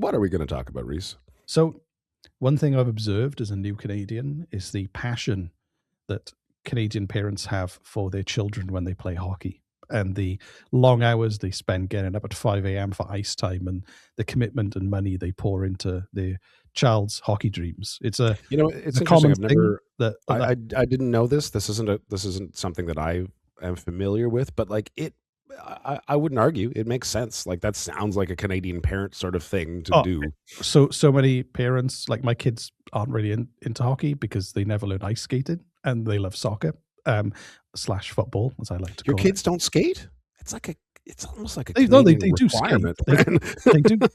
What are we going to talk about, Reese? So, one thing I've observed as a new Canadian is the passion that Canadian parents have for their children when they play hockey, and the long hours they spend getting up at 5 a.m. for ice time, and the commitment and money they pour into their child's hockey dreams. It's a it's a common interesting. thing that I didn't know this. This isn't something that I am familiar with, but like I wouldn't argue. It makes sense. Like that sounds like a Canadian parent sort of thing to do. So many parents, like my kids, aren't really into hockey because they never learn ice skating, and they love soccer slash football, as I like to call it. Your kids don't skate? It's almost like a they Canadian do skate. requirement.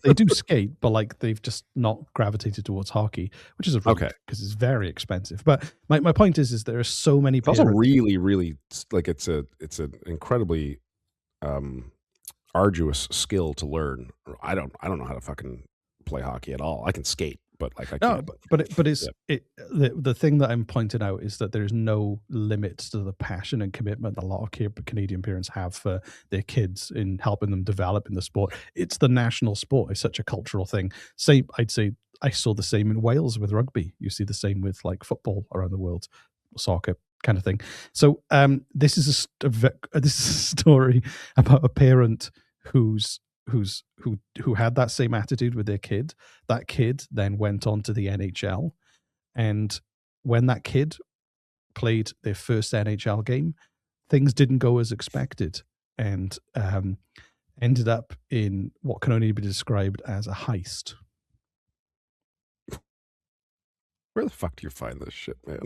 They do skate, but like they've just not gravitated towards hockey, which is okay because it's very expensive. But my point is there are so many. It's also really, really like it's an incredibly arduous skill to learn. I don't know how to fucking play hockey at all. I can skate, but like I can't. The thing that I'm pointing out is that there's no limits to the passion and commitment a lot of Canadian parents have for their kids in helping them develop in the sport. It's the national sport. It's such a cultural thing. I'd say I saw the same in Wales with rugby. You see the same with like football around the world, soccer kind of thing. So this is a story about a parent who had that same attitude with their kid. That kid then went on to the NHL, and when that kid played their first NHL game, things didn't go as expected, and ended up in what can only be described as a heist. Where the fuck do you find this shit, man?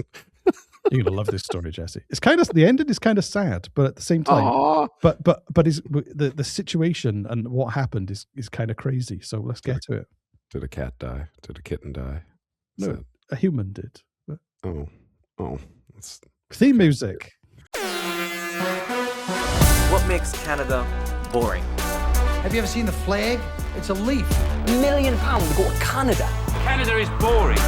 You're gonna love this story, Jesse. It's kind of the ending is kind of sad, but at the same time, but is the situation and what happened is kind of crazy. So let's get to it. Did a cat die? Did a kitten die? No, a human did. But... Oh. Theme music. What makes Canada boring? Have you ever seen the flag? It's a leaf. £1 million to go to Canada. Canada is boring.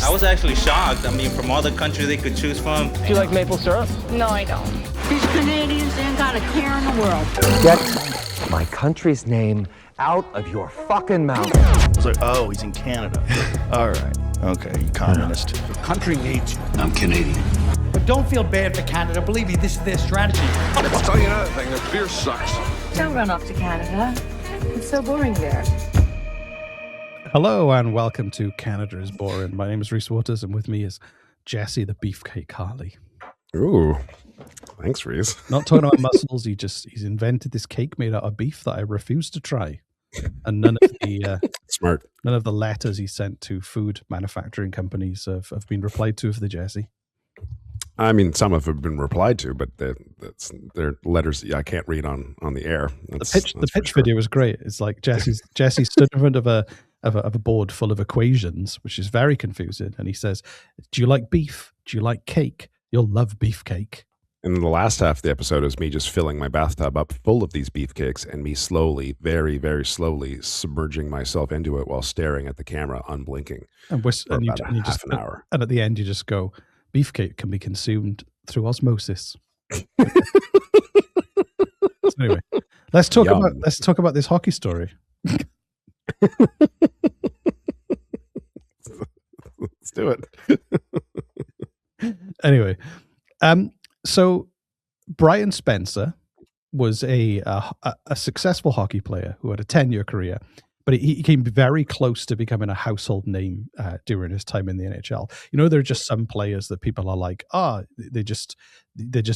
I was actually shocked. I mean, from all the countries they could choose from. Do you like maple syrup? No, I don't. These Canadians ain't got a care in the world. Get my country's name out of your fucking mouth. I was like, oh, he's in Canada. All right. Okay, you communist. The country needs you. I'm Canadian. But don't feel bad for Canada. Believe me, this is their strategy. I'll tell you another thing. The beer sucks. Don't run off to Canada. It's so boring there. Hello and welcome to Canada is Boring. My name is Reese Waters, and with me is Jesse the Beefcake Harley. Ooh, thanks, Reese. Not talking about muscles. He's invented this cake made out of beef that I refuse to try, and none of the smart. None of the letters he sent to food manufacturing companies have been replied to for the Jesse. I mean, some of them have been replied to, but they're letters I can't read on the air. The pitch video was great. It's like Jesse stood in front of a board full of equations, which is very confusing. And he says, do you like beef? Do you like cake? You'll love beefcake. And the last half of the episode is me just filling my bathtub up full of these beefcakes and me slowly, very, very slowly submerging myself into it while staring at the camera, unblinking. And you just an hour. And at the end, you just go, beefcake can be consumed through osmosis. So anyway, let's talk about this hockey story. Let's do it. Anyway, so Brian Spencer was a successful hockey player who had a 10-year career, but he came very close to becoming a household name during his time in the NHL. You know, there are just some players that people are like, they're just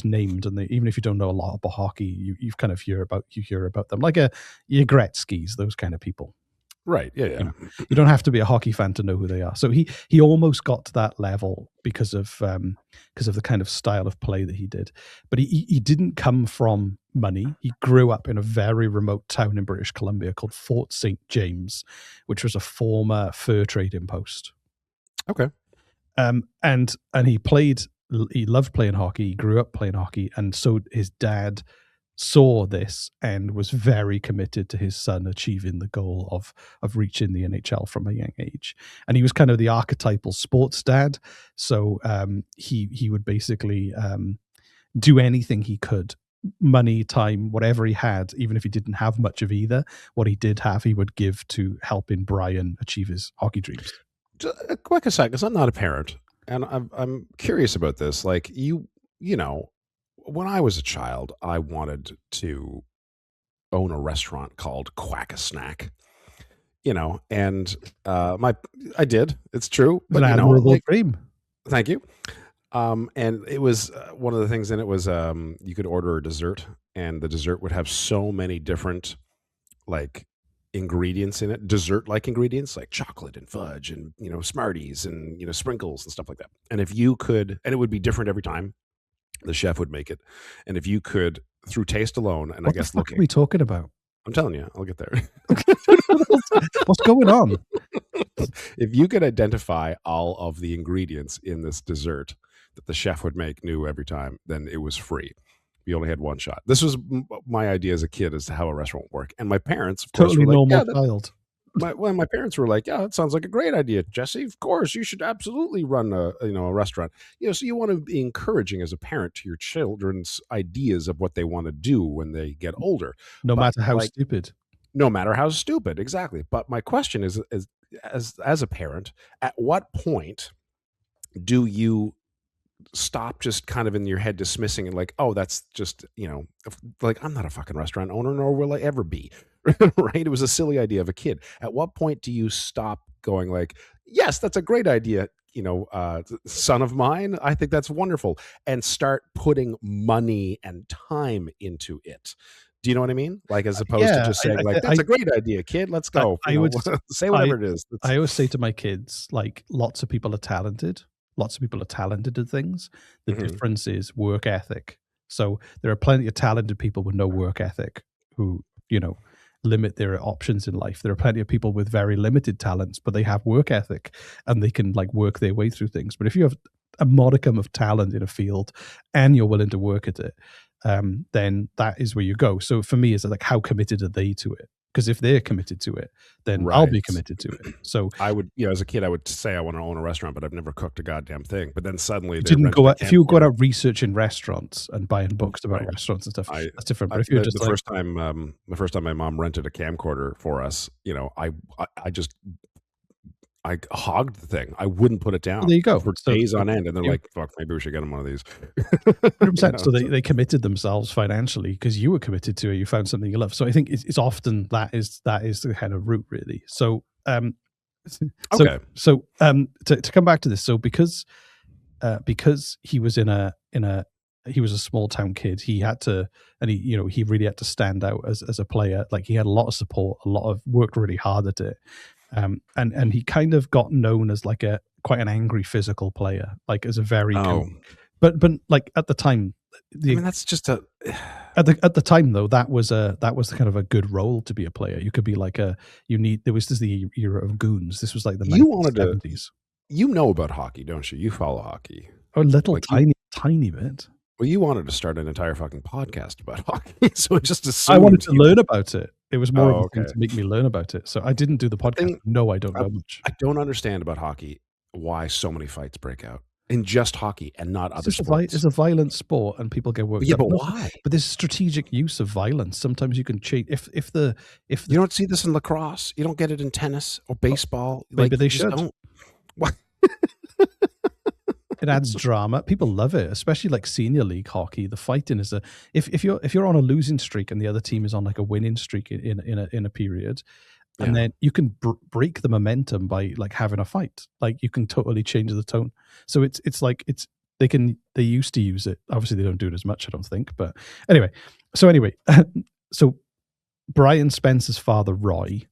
named, and even if you don't know a lot about hockey, you kind of hear about them, like your Gretzky's, those kind of people. Right. Yeah. You don't have to be a hockey fan to know who they are. So he almost got to that level because of the kind of style of play that he did. But he didn't come from money. He grew up in a very remote town in British Columbia called Fort St. James, which was a former fur trading post. Okay. And he loved playing hockey. He grew up playing hockey, and so his dad saw this and was very committed to his son achieving the goal of reaching the NHL from a young age. And he was kind of the archetypal sports dad. So he would basically do anything he could money, time, whatever he had, even if he didn't have much of either, what he did have, he would give to helping Brian achieve his hockey dreams. Just a quick aside, because I'm not a parent, and I'm curious about this. Like you know, when I was a child, I wanted to own a restaurant called Quack a Snack. And I did. It's true, But an admirable dream. Thank you. And it was one of the things in it was you could order a dessert, and the dessert would have so many different like ingredients in it, dessert-like ingredients like chocolate and fudge and Smarties and sprinkles and stuff like that. And if you could, and it would be different every time, the chef would make it. And if you could, through taste alone, and What I guess the fuck looking, are we talking about? I'm telling you, I'll get there. What's going on? If you could identify all of the ingredients in this dessert that the chef would make new every time, then it was free. You only had one shot. This was my idea as a kid as to how a restaurant would work. And my parents, of course, Totally were like, normal child. my parents were like, yeah, that sounds like a great idea, Jesse. Of course, you should absolutely run a restaurant. So you want to be encouraging as a parent to your children's ideas of what they want to do when they get older. No But, matter how like, stupid. no matter how stupid, exactly. But my question is as a parent, at what point do you stop just kind of in your head dismissing it like, oh, that's just, like, I'm not a fucking restaurant owner, nor will I ever be. Right? It was a silly idea of a kid. At what point do you stop going like, yes, that's a great idea, son of mine, I think that's wonderful, and start putting money and time into it? Do you know what I mean? Like, as opposed to just saying that's a great idea, kid, let's go. I would say whatever it is. I always say to my kids, like, lots of people are talented. Lots of people are talented at things. The difference is work ethic. So there are plenty of talented people with no work ethic who, limit their options in life. There are plenty of people with very limited talents, but they have work ethic and they can like work their way through things. But if you have a modicum of talent in a field and you're willing to work at it, then that is where you go. So for me, it's like, how committed are they to it? Because if they're committed to it, then I'll be committed to it. So I would, as a kid, I would say I want to own a restaurant, but I've never cooked a goddamn thing. But then suddenly, if you go out researching restaurants and buying books about restaurants and stuff, that's different. But if you're just the first time my mom rented a camcorder for us, I hogged the thing. I wouldn't put it down. Well, there you go. For days on end. And they're like, fuck, maybe we should get them one of these. 100%. So they committed themselves financially because you were committed to it. You found something you love. So I think it's often that is the kind of route, really. So, okay. So to come back to this, so because he was he was a small town kid, he had to, and he really had to stand out as a player. Like, he had a lot of support, worked really hard at it. And he kind of got known as like quite an angry physical player, like as a very, but like at the time, that's just at the time though, that was kind of a good role to be a player. You could be like there was the era of goons. This was like the 1970s. You know about hockey, don't you? You follow hockey. A little tiny bit. Well, you wanted to start an entire fucking podcast about hockey, so it just assumed I wanted to learn about it. It was more to make me learn about it. So I didn't do the podcast. No, I don't know much. I don't understand about hockey why so many fights break out in just hockey and not other sports. It's a violent sport and people get worked up. Yeah, but why? But there's strategic use of violence. Sometimes you can cheat. If you don't see this in lacrosse, you don't get it in tennis or baseball. Maybe they should. What? It adds drama. People love it, especially like senior league hockey. The fighting is if you're on a losing streak and the other team is on like a winning streak in a period, and then you can break the momentum by like having a fight. Like, you can totally change the tone. So they used to use it. Obviously, they don't do it as much, I don't think. But anyway, so Brian Spencer's father, Roy,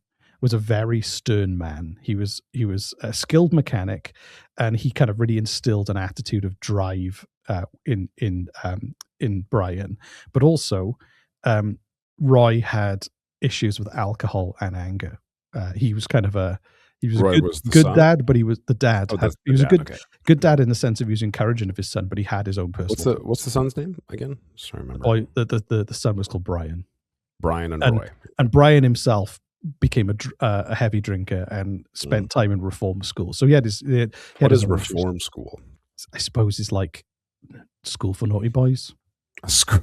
was a very stern man. He was a skilled mechanic, and he kind of really instilled an attitude of drive in Brian. But also, Roy had issues with alcohol and anger. He was kind of a good dad, but he was the dad. He was a good dad in the sense of he was encouraging of his son, but he had his own personal. What's the son's name again? Sorry, remember. Boy, the son was called Brian. Brian and Roy. And Brian himself became a heavy drinker and spent time in reform school. So he had his reform school? I suppose it's like school for naughty boys. A school.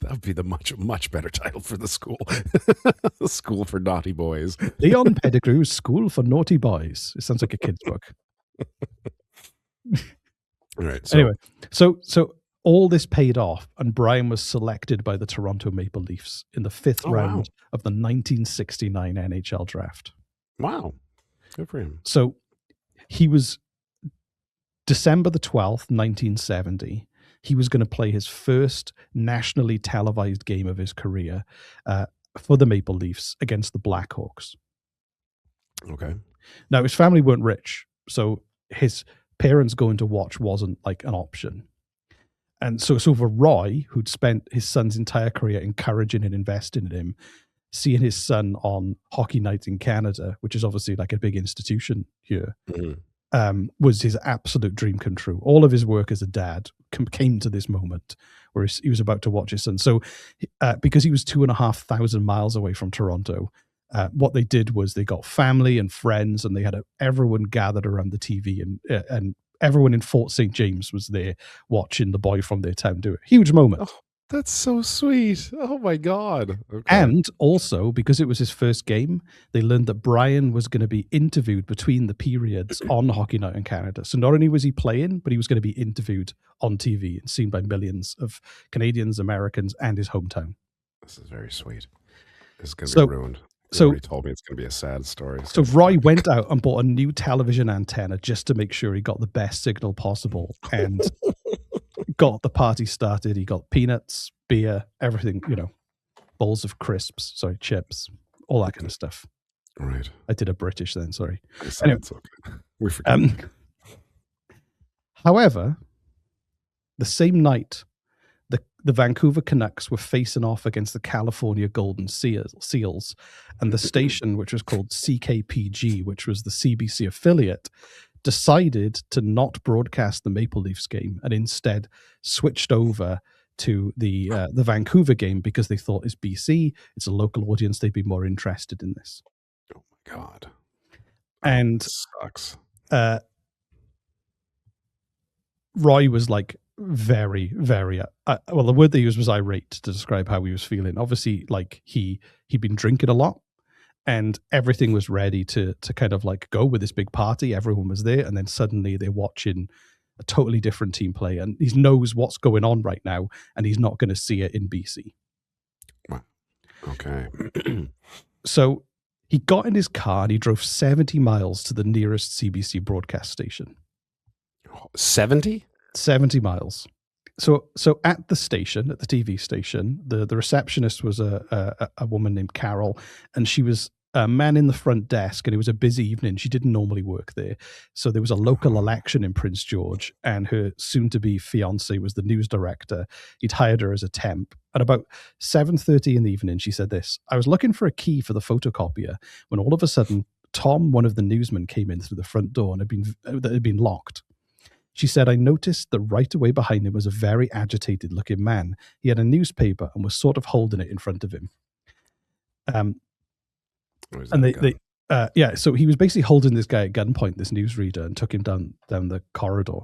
That would be the much better title for the school. The School for Naughty Boys. Leon Pettigrew's School for Naughty Boys. It sounds like a kid's book. All right. Anyway, so all this paid off, and Brian was selected by the Toronto Maple Leafs in the fifth round of the 1969 NHL draft. Wow. Good for him. So he was December the 12th, 1970. He was going to play his first nationally televised game of his career for the Maple Leafs against the Blackhawks. Okay. Now, his family weren't rich, so his parents going to watch wasn't like an option. And so for Roy, who'd spent his son's entire career encouraging and investing in him, seeing his son on hockey nights in Canada, which is obviously like a big institution here, was his absolute dream come true. All of his work as a dad came to this moment where he was about to watch his son. So because he was 2,500 miles away from Toronto, what they did was they got family and friends, and they had everyone gathered around the TV, and everyone in Fort St. James was there watching the boy from their town do it. Huge moment. Oh, that's so sweet. Oh my God. Okay. And also, because it was his first game, they learned that Brian was going to be interviewed between the periods on Hockey Night in Canada. So not only was he playing, but he was going to be interviewed on TV and seen by millions of Canadians, Americans, and his hometown. This is very sweet. This is going to be ruined. You already told me it's going to be a sad story. So Roy went out and bought a new television antenna just to make sure he got the best signal possible, and got the party started. He got peanuts, beer, everything, bowls of chips, all that kind of stuff. Right. I did a British then, sorry. Anyway, it's okay. We forget. However, the same night, the Vancouver Canucks were facing off against the California Golden Seals, and the station, which was called CKPG, which was the CBC affiliate, decided to not broadcast the Maple Leafs game and instead switched over to the Vancouver game because they thought it's BC, it's a local audience, they'd be more interested in this. Oh my God. And sucks. Roy was like very, very, well, the word they used was irate to describe how he was feeling. Obviously, like he'd been drinking a lot, and everything was ready to kind of like go with this big party. Everyone was there, and then suddenly they're watching a totally different team play, and he knows what's going on right now, and he's not going to see it in BC. Wow. Okay. So he got in his car and he drove 70 miles to the nearest CBC broadcast station. 70? 70 miles. So at the station, at the TV station, the receptionist was a woman named Carol, and she was a man in the front desk, and it was a busy evening. She didn't normally work there. So there was a local election in Prince George, and her soon-to-be fiancé was the news director. He'd hired her as a temp. At about 7:30 in the evening, she said this: "I was looking for a key for the photocopier when all of a sudden, Tom, one of the newsmen, came in through the front door and had been locked. She said, I noticed that right away behind him was a very agitated looking man. He had a newspaper and was sort of holding it in front of him." So he was basically holding this guy at gunpoint, this newsreader, and took him down the corridor.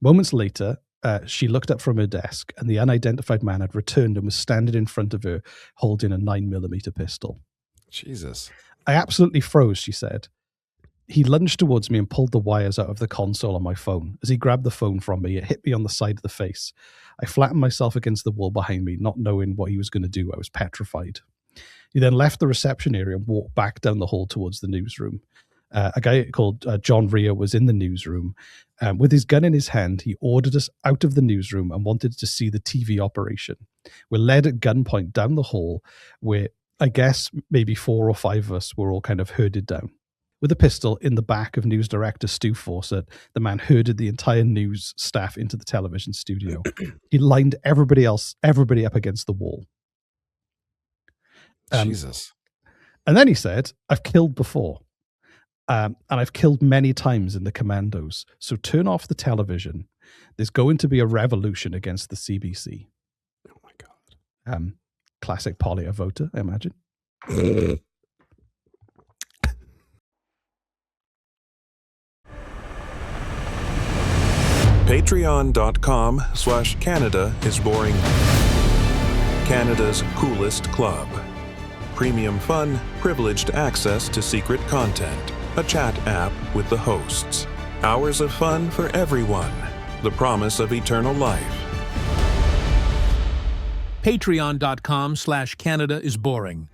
Moments later, she looked up from her desk, and the unidentified man had returned and was standing in front of her holding a 9mm pistol. Jesus. "I absolutely froze," she said. "He lunged towards me and pulled the wires out of the console on my phone. As he grabbed the phone from me, it hit me on the side of the face. I flattened myself against the wall behind me, not knowing what he was going to do. I was petrified." He then left the reception area and walked back down the hall towards the newsroom. A guy called John Rhea was in the newsroom. With his gun in his hand, he ordered us out of the newsroom and wanted to see the TV operation. We're led at gunpoint down the hall, where I guess maybe 4 or 5 of us were all kind of herded down. With a pistol in the back of news director Stu Fawcett, the man herded the entire news staff into the television studio. He lined everybody up against the wall. Jesus. And then he said, "I've killed before. And I've killed many times in the commandos. So turn off the television. There's going to be a revolution against the CBC." Oh my God. Classic Polya voter, I imagine. Patreon.com/Canada is boring. Canada's coolest club. Premium fun, privileged access to secret content, a chat app with the hosts. Hours of fun for everyone. The promise of eternal life. Patreon.com/Canada is boring.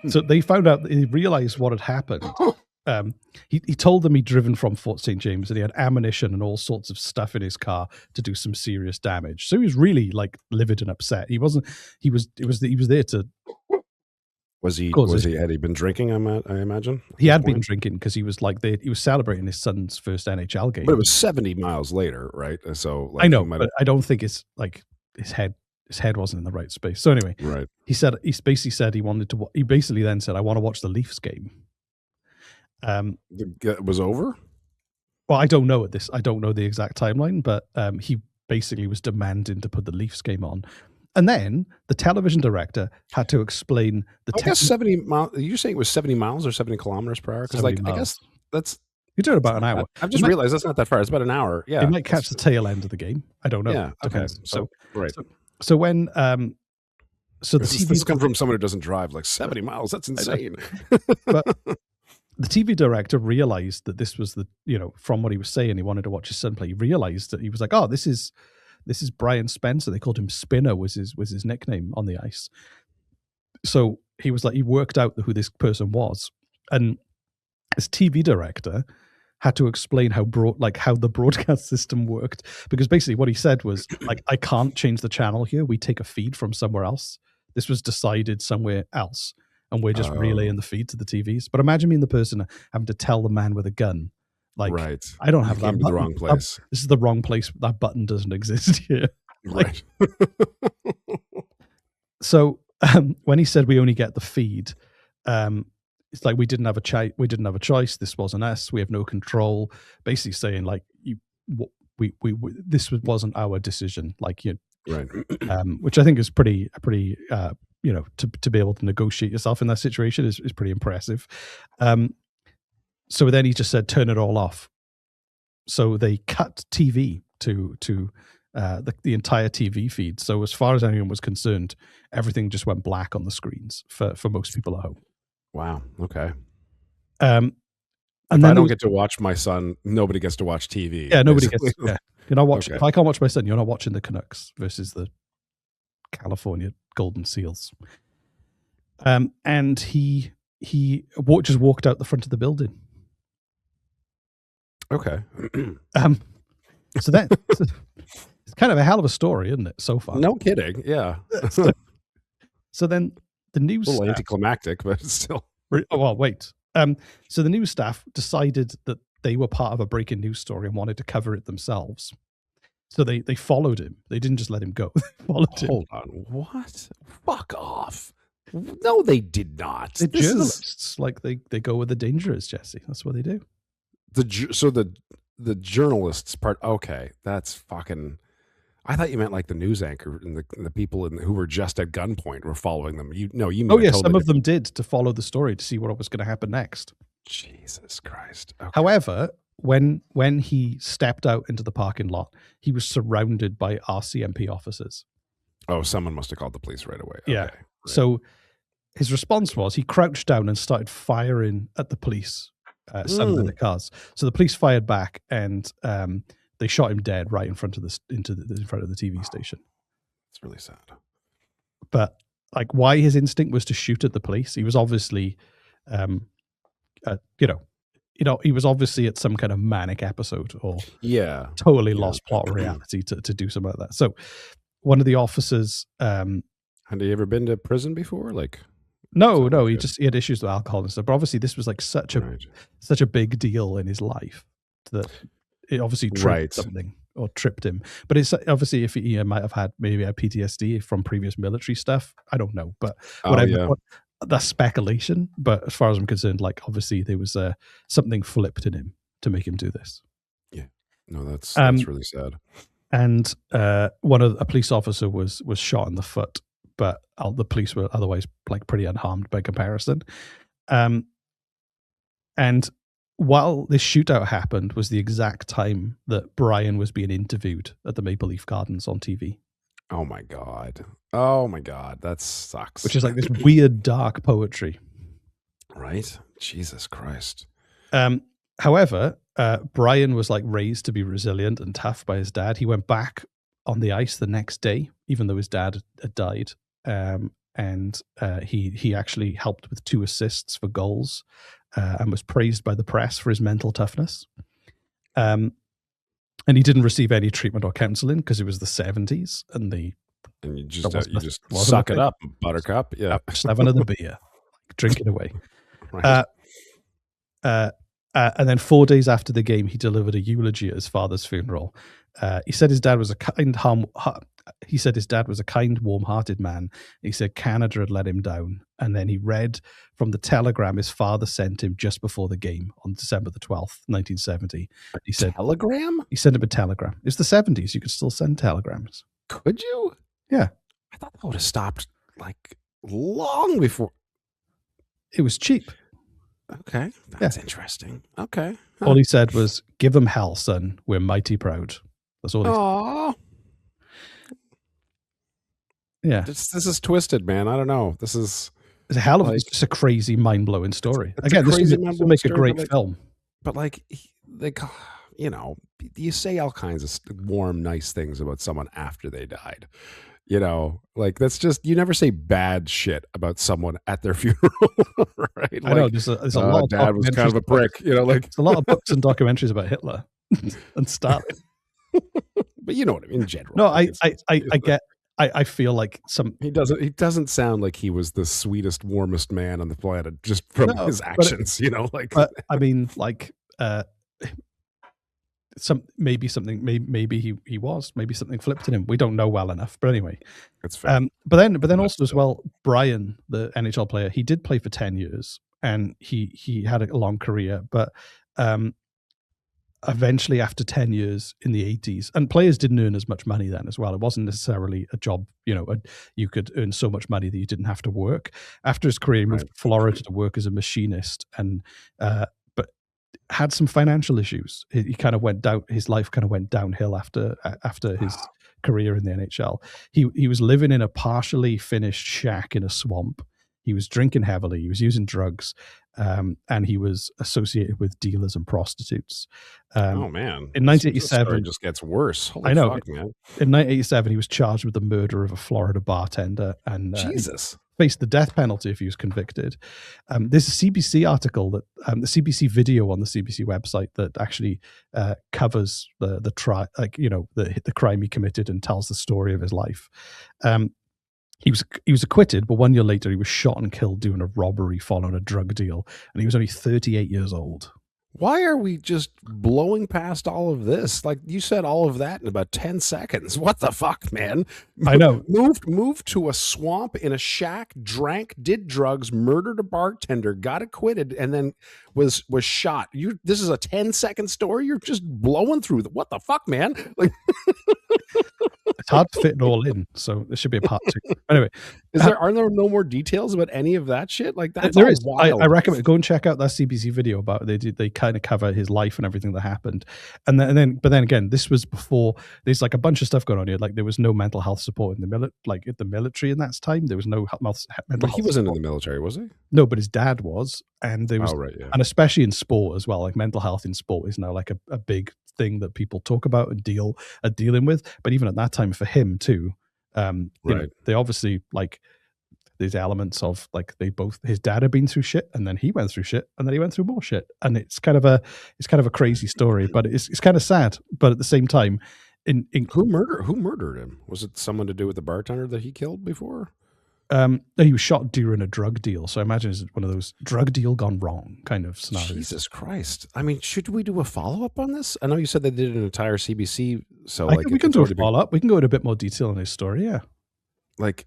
So they found out, they realized what had happened. He told them he'd driven from Fort St. James and he had ammunition and all sorts of stuff in his car to do some serious damage. So he was really like livid and upset. He was there to. Had he been drinking? I imagine he had been drinking because he was he was celebrating his son's first NHL game. But it was 70 miles later, right? So I know, but I don't think it's like his head wasn't in the right space. So anyway, right. He basically said he wanted to. He basically then said, "I want to watch the Leafs game." It was over? Well, I don't know I don't know the exact timeline, but he basically was demanding to put the Leafs game on. And then the television director had to explain the. I guess 70 miles. You're saying it was 70 miles or 70 kilometers per hour? Because I guess that's. You're doing about an hour. I've just realized that's not that far. It's about an hour. Yeah. You might catch the tail end of the game. I don't know. Yeah. Okay. So right. So when so the this comes from someone who doesn't drive like 70 miles. That's insane. But the TV director realized that this was from what he was saying, he wanted to watch his son play. He realized that he was like, oh, this is Brian Spencer. They called him Spinner was his nickname on the ice. So he was like, he worked out who this person was. And his TV director had to explain how the broadcast system worked, because basically what he said was like, I can't change the channel here. We take a feed from somewhere else. This was decided somewhere else, and we're just relaying the feed to the TVs. But imagine being the person having to tell the man with a gun, like, right. I don't have that button. The wrong place. This is the wrong place. That button doesn't exist here. Right. So when he said we only get the feed, it's like we didn't have a choice. This wasn't us. We have no control. Basically saying like this wasn't our decision. Like right. Which I think is pretty to be able to negotiate yourself in that situation is pretty impressive. So then he just said, turn it all off. So they cut TV to the entire TV feed. So as far as anyone was concerned, everything just went black on the screens for most people at home. Wow. Okay. And if then I don't get to watch my son, nobody gets to watch TV. Yeah, nobody gets. Yeah. You're not watching. Okay. If I can't watch my son, you're not watching the Canucks versus the California Golden Seals. And he just walked out the front of the building. Okay. So that it's kind of a hell of a story, isn't it? So far. No kidding. Yeah. So then the news a little staff, anticlimactic, but still. Well, wait. So the news staff decided that they were part of a breaking news story and wanted to cover it themselves. So they followed him. They didn't just let him go. They followed him. Hold on. What? Fuck off. No, they did not. The journalists, like they go where the danger is, Jesse. That's what they do. The journalists part. Okay, that's fucking. I thought you meant like the news anchor and the people who were just at gunpoint were following them. You mean oh yeah, some of them did to follow the story to see what was going to happen next. Jesus Christ. Okay. However, when he stepped out into the parking lot, he was surrounded by RCMP officers. Oh, someone must have called the police right away. Okay, yeah. Right. So his response was he crouched down and started firing at the police, some of the cars. So the police fired back, and they shot him dead right in front of the TV station. It's really sad. But like, why his instinct was to shoot at the police? He was obviously, he was obviously at some kind of manic episode, or totally lost plot reality to do something like that. So one of the officers, had he ever been to prison before? Like, no, he had issues with alcohol and stuff. But obviously, this was like such a big deal in his life that it obviously tripped something or tripped him. But it's obviously if he might have had PTSD from previous military stuff. I don't know, but whatever. That's speculation. But as far as I'm concerned, like obviously there was something flipped in him to make him do this. Yeah, no, that's really sad. And a police officer was shot in the foot, but the police were otherwise like pretty unharmed by comparison. And while this shootout happened was the exact time that Brian was being interviewed at the Maple Leaf Gardens on TV. Oh my God. Oh my God. That sucks. Which is like this weird dark poetry. Right? Jesus Christ. However, Brian was like raised to be resilient and tough by his dad. He went back on the ice the next day, even though his dad had died. And he actually helped with 2 assists for goals and was praised by the press for his mental toughness. And he didn't receive any treatment or counseling because it was the 70s and you just suck it up, buttercup. Yeah. 7 of the beer, drink it away. Right. And then 4 days after the game, he delivered a eulogy at his father's funeral. He said his dad was a kind, warm-hearted man. He said Canada had let him down. And then he read from the telegram his father sent him just before the game on December the 12th, 1970. He said, telegram? He sent him a telegram. It's the 70s. You could still send telegrams. Could you? Yeah. I thought that would have stopped like long before. It was cheap. Okay. That's interesting. Okay. Huh. All he said was, give them hell, son. We're mighty proud. That's all he said. Yeah. This is twisted, man. I don't know. It's a hell of it's just a crazy, mind-blowing story. Again, this would make a great film. But you say all kinds of warm, nice things about someone after they died. That's just, you never say bad shit about someone at their funeral, right? I know, there's a lot of dad was kind of a prick, there's a lot of books and documentaries about Hitler and Stalin. But you know what I mean, in general. No, I feel like he doesn't sound like he was the sweetest, warmest man on the planet just from his actions, But I mean, maybe he was, maybe something flipped in him. We don't know well enough, but anyway, that's fair. But then also as well, Brian, the NHL player, he did play for 10 years and he had a long career, but eventually after 10 years in the 80s, and players didn't earn as much money then as well. It wasn't necessarily a job, you could earn so much money that you didn't have to work. After his career, he moved to Florida to work as a machinist and, but had some financial issues. He kind of went down, his life kind of went downhill after his career in the NHL. He was living in a partially finished shack in a swamp. He was drinking heavily. He was using drugs, and he was associated with dealers and prostitutes. Oh man! In 1987, it just gets worse. Holy I know, fuck, man. In 1987, he was charged with the murder of a Florida bartender, and Jesus faced the death penalty if he was convicted. There's a CBC article that the CBC video on the CBC website that actually covers the crime he committed and tells the story of his life. He was acquitted, but 1 year later he was shot and killed doing a robbery following a drug deal, and he was only 38 years old. Why are we just blowing past all of this? Like you said all of that in about 10 seconds. What the fuck, man? I know. Moved to a swamp in a shack, drank, did drugs, murdered a bartender, got acquitted, and then was shot. This is a 10-second story. You're just blowing through. What the fuck, man? Like it's hard to fit it all in, so there should be a part 2. Anyway, are there no more details about any of that shit? Like that's there is. wild. I recommend go and check out that CBC video about it. They kind of cover his life and everything that happened, but then again, this was before. There's like a bunch of stuff going on here. Like there was no mental health support in the military in that time. There was no mental health. He wasn't in the military, was he? No, but his dad was, and there was, and especially in sport as well. Like mental health in sport is now like a big thing that people talk about and are dealing with. But even at that time, for him too, they obviously like these elements of like his dad had been through shit, and then he went through shit, and then he went through more shit, and it's kind of a crazy story, but it's kind of sad. But at the same time, who murdered him? Was it someone to do with the bartender that he killed before? He was shot during a drug deal, so I imagine it's one of those drug deal gone wrong kind of scenarios. Jesus Christ! I mean, should we do a follow up on this? I know you said they did an entire CBC, so we can do a follow up. We can go into a bit more detail on his story. Yeah, like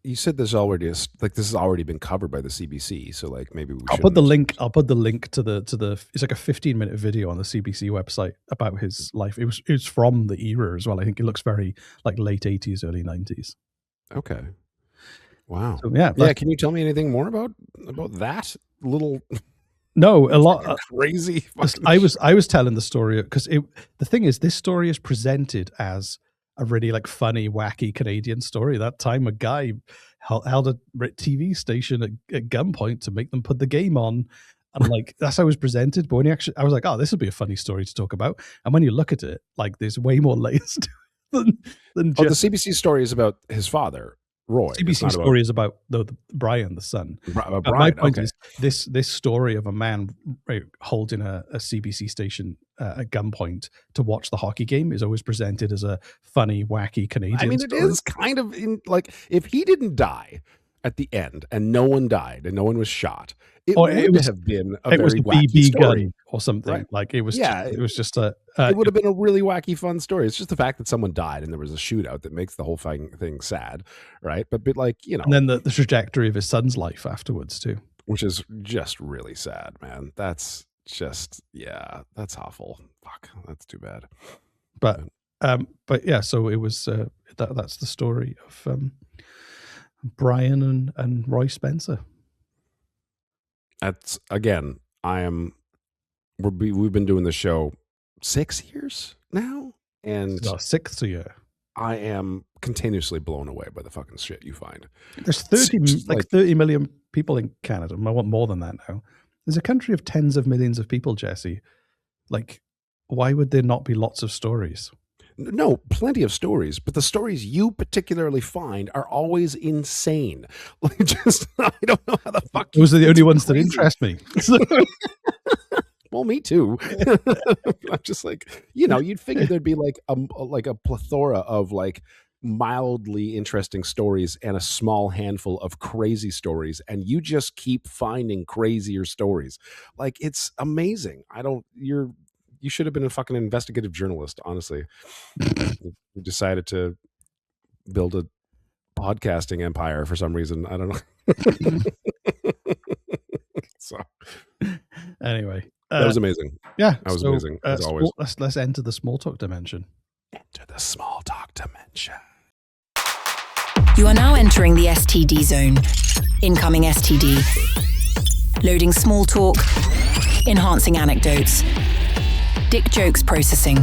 you said, this has already been covered by the CBC, so like maybe we. I'll put the link to the. It's like a 15-minute video on the CBC website about his life. It was from the era as well. I think it looks very like late 80s, early 90s. Okay. Wow. So, yeah. Can you tell me anything more about that little No, a lot. Crazy. I was telling the story because the thing is, this story is presented as a really like funny, wacky Canadian story. That time, a guy held a TV station at gunpoint to make them put the game on, and like that's how it was presented. But when I was like, oh, this would be a funny story to talk about. And when you look at it, like there's way more layers to it than just. The CBC story is about his father, Roy. CBC story is about the Brian, the son. Brian, my point is this story of a man holding a CBC station at gunpoint to watch the hockey game is always presented as a funny, wacky Canadian. I mean, story. It is kind of like if he didn't die at the end and no one died and no one was shot, it would have been a very wacky BB story. gun or something. Right. Like it was. Yeah, it was just a. It would have been a really wacky, fun story. It's just the fact that someone died and there was a shootout that makes the whole thing sad, right? But like and then the trajectory of his son's life afterwards too, which is just really sad, man. That's just that's awful. Fuck, that's too bad. But yeah, so it was that's the story of Brian and Roy Spencer. That's again, we've been doing the show 6 years now, and sixth year. I am continuously blown away by the fucking shit you find. There's 30 million people in Canada. I want more than that now. There's a country of tens of millions of people, Jesse. Like, why would there not be lots of stories? No, plenty of stories, but the stories you particularly find are always insane. Like, just I don't know how the fuck. Those are the only ones that interest me. Well, me too. I'm just like, you'd figure there'd be like a plethora of like mildly interesting stories and a small handful of crazy stories, and you just keep finding crazier stories. Like, it's amazing. You should have been a fucking investigative journalist, honestly. You decided to build a podcasting empire for some reason. I don't know. So anyway, that was amazing. Yeah, that was amazing as always. Let's enter the small talk dimension. Enter the small talk dimension. You are now entering the STD zone. Incoming STD. Loading small talk. Enhancing anecdotes. Dick jokes processing.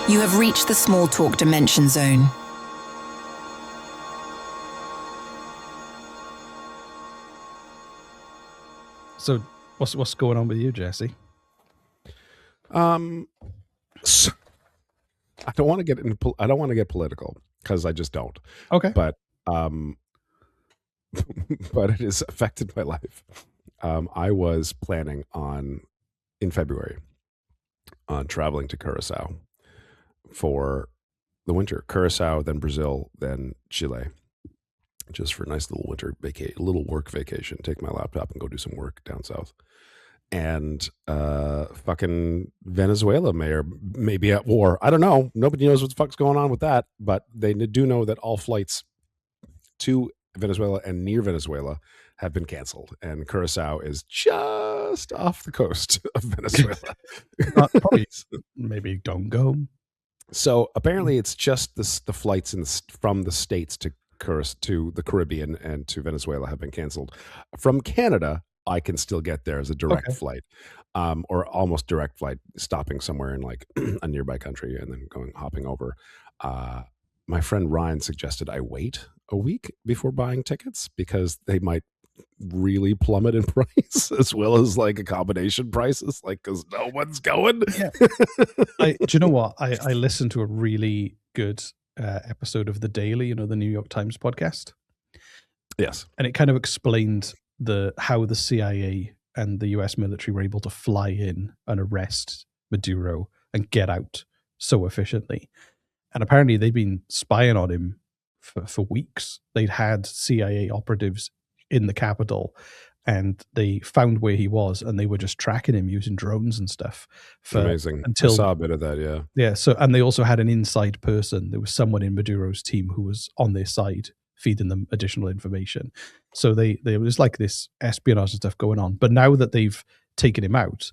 You have reached the small talk dimension zone. So, what's going on with you, Jesse? So, I don't want to get political because I just don't. Okay, but but it has affected my life. I was planning in February on traveling to Curaçao for the winter. Curaçao, then Brazil, then Chile, just for a nice little winter little work vacation. Take my laptop and go do some work down south. And fucking Venezuela may be at war. I don't know. Nobody knows what the fuck's going on with that, but they do know that all flights to Venezuela and near Venezuela have been canceled, and Curaçao is just off the coast of Venezuela. Probably, maybe don't go. So apparently, it's just the flights from the States to the Caribbean and to Venezuela have been canceled. From Canada, I can still get there as a direct flight, or almost direct flight, stopping somewhere in like a nearby country and then hopping over. My friend Ryan suggested I wait a week before buying tickets because they might really plummet in price, as well as like accommodation prices, like because no one's going. Yeah. Do you know what? I listened to a really good episode of The Daily, the New York Times podcast. Yes, and it kind of explained how the CIA and the US military were able to fly in and arrest Maduro and get out so efficiently. And apparently they'd been spying on him for weeks. They'd had CIA operatives in the capital, and they found where he was, and they were just tracking him using drones and stuff. Amazing. I saw a bit of that, yeah. Yeah, so, and they also had an inside person. There was someone in Maduro's team who was on their side, feeding them additional information. So there was like this espionage and stuff going on. But now that they've taken him out,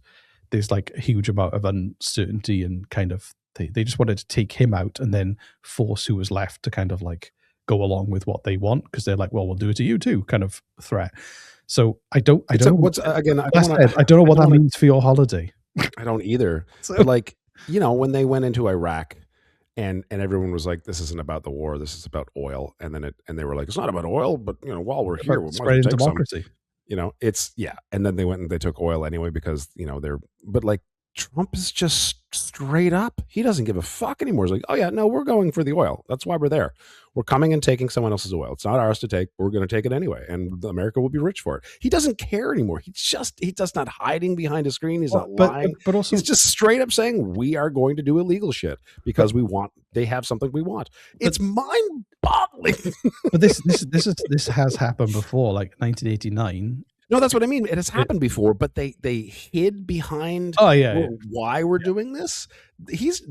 there's like a huge amount of uncertainty, and kind of they just wanted to take him out and then force who was left to kind of like go along with what they want because they're like, well, we'll do it to you too, kind of threat. So I don't know. What's again? I don't know what that means for your holiday. I don't either. But like, when they went into Iraq, and everyone was like, "This isn't about the war. This is about oil." And then they were like, "It's not about oil, but while we're here, we might take democracy." And then they went and they took oil anyway because but like Trump is just straight up. He doesn't give a fuck anymore. He's like, "Oh yeah, no, we're going for the oil. That's why we're there. We're coming and taking someone else's oil. It's not ours to take. We're going to take it anyway, and America will be rich for it." He doesn't care anymore. He's just not hiding behind a screen. He's not lying. But also, he's just straight up saying, "We are going to do illegal shit because they have something we want." It's mind-boggling. But this has happened before, like 1989. No, that's what I mean. It has happened before, but they hid behind why we're doing this.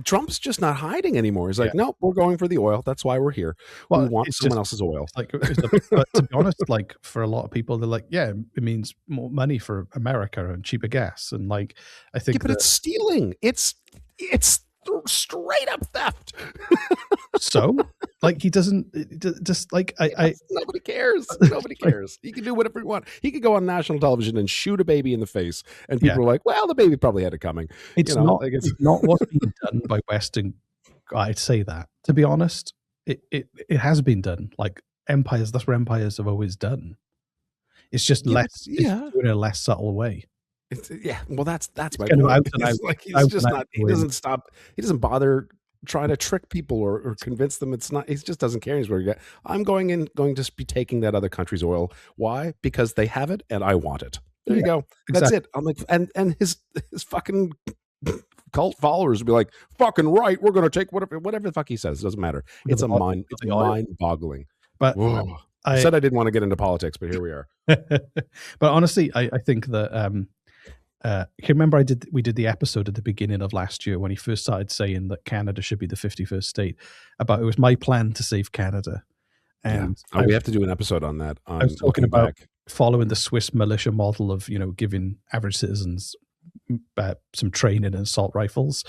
Trump's just not hiding anymore. He's like, "No, we're going for the oil. That's why we're here. We want someone else's oil." But to be honest, like for a lot of people, they're like, "Yeah, it means more money for America and cheaper gas." And like, I think, but it's stealing. It's straight up theft. So, like, he doesn't just like nobody cares. Nobody cares. He can do whatever he wants. He could go on national television and shoot a baby in the face, and people are like, "Well, the baby probably had it coming." It's not what's being done by Western. I'd say that, to be honest, it has been done. Like empires, that's what empires have always done. It's just less, it's in a less subtle way. Well, that's my point. He's just not. He doesn't stop. He doesn't bother trying to trick people or convince them it's not. He just doesn't care. He's I'm going to be taking that other country's oil. Why? Because they have it and I want it. There you go. That's it. I'm like, and his fucking cult followers will be like, "Fucking right. We're going to take whatever the fuck he says. It doesn't matter. It's mind-boggling." But I said I didn't want to get into politics, but here we are. But honestly, I think that you remember we did the episode at the beginning of last year when he first started saying that Canada should be the 51st state. About it was my plan to save Canada, and we have to do an episode on that. I was talking about following the Swiss militia model of giving average citizens some training and assault rifles,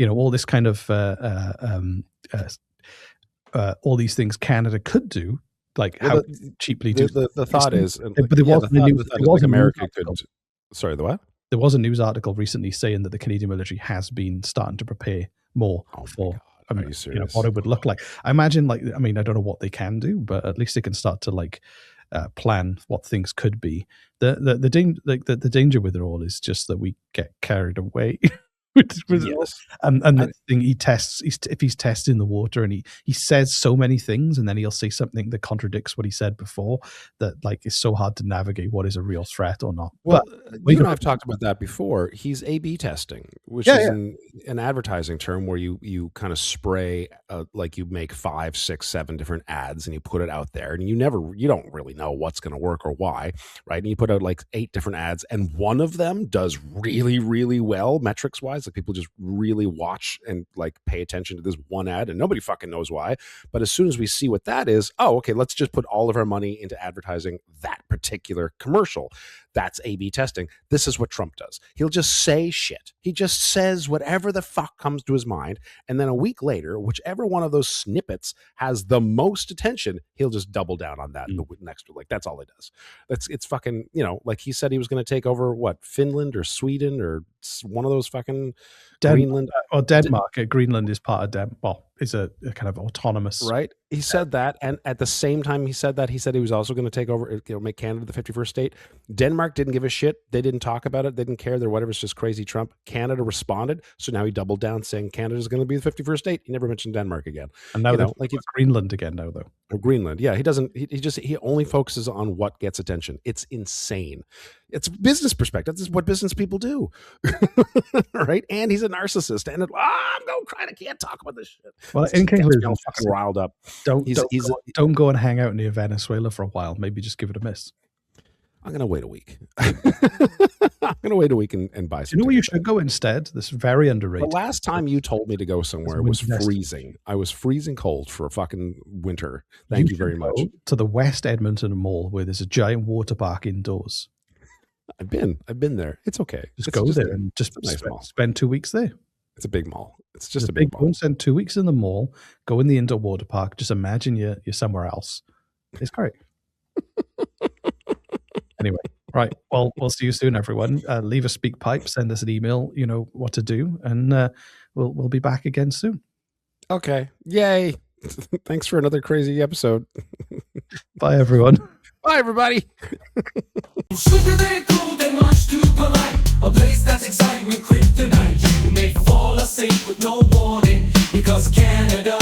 all this kind of all these things Canada could do, like how cheaply do. The thought is, but there was America could. Sorry, the what? There was a news article recently saying that the Canadian military has been starting to prepare more for Are you serious? What it would look like. I imagine, I don't know what they can do, but at least they can start to plan what things could be. The danger with it all is just that we get carried away. And the thing if he's testing the water and he says so many things and then he'll say something that contradicts what he said before, that it's so hard to navigate what is a real threat or not. Well, you and I have talked about that before. He's A/B testing, which is an advertising term where you kind of spray, you make 5, 6, 7 different ads and you put it out there, and you don't really know what's going to work or why, right? And you put out 8 different ads, and one of them does really, really well metrics wise. Like people just really watch and pay attention to this one ad, and nobody fucking knows why. But as soon as we see what that is, okay, let's just put all of our money into advertising that particular commercial. That's A/B testing. This is what Trump does. He'll just say shit. He just says whatever the fuck comes to his mind, and then a week later, whichever one of those snippets has the most attention, he'll just double down on that in the next one. That's all he does. It's fucking, he said he was going to take over Finland or Sweden or one of those fucking Greenland or Denmark. Greenland is part of Denmark. Well, is a kind of autonomous, right? He said that, and at the same time he said he was also going to take over, make Canada the 51st state. Denmark didn't give a shit. They didn't talk about it. They didn't care. They're whatever. It's just crazy Trump. Canada responded, so now he doubled down, saying Canada's going to be the 51st state. He never mentioned Denmark again. And now it's Greenland again now, though. Or Greenland, yeah. He doesn't. He only focuses on what gets attention. It's insane. It's business perspective. This is what business people do, right? And he's a narcissist. And I can't talk about this shit. Well, in conclusion, fucking riled up. Don't go and hang out near Venezuela for a while. Maybe just give it a miss. I'm gonna wait a week. I'm gonna wait a week and buy some. You know where you should go instead? This is very underrated. The last time you told me to go somewhere was freezing. I was freezing cold for a fucking winter. Thank you very much. To the West Edmonton Mall, where there's a giant water park indoors. I've been there. It's okay. Just go there and just spend 2 weeks there. It's a big mall. It's just a big Go and spend 2 weeks in the mall, go in the indoor water park. Just imagine you're somewhere else. It's great. Anyway, right. Well, we'll see you soon, everyone. Leave a speak pipe, send us an email, you know what to do, and we'll be back again soon. Okay. Yay. Thanks for another crazy episode. Bye, everyone. Bye, everybody. A place that's exciting with kryptonite. You may fall asleep with no warning because Canada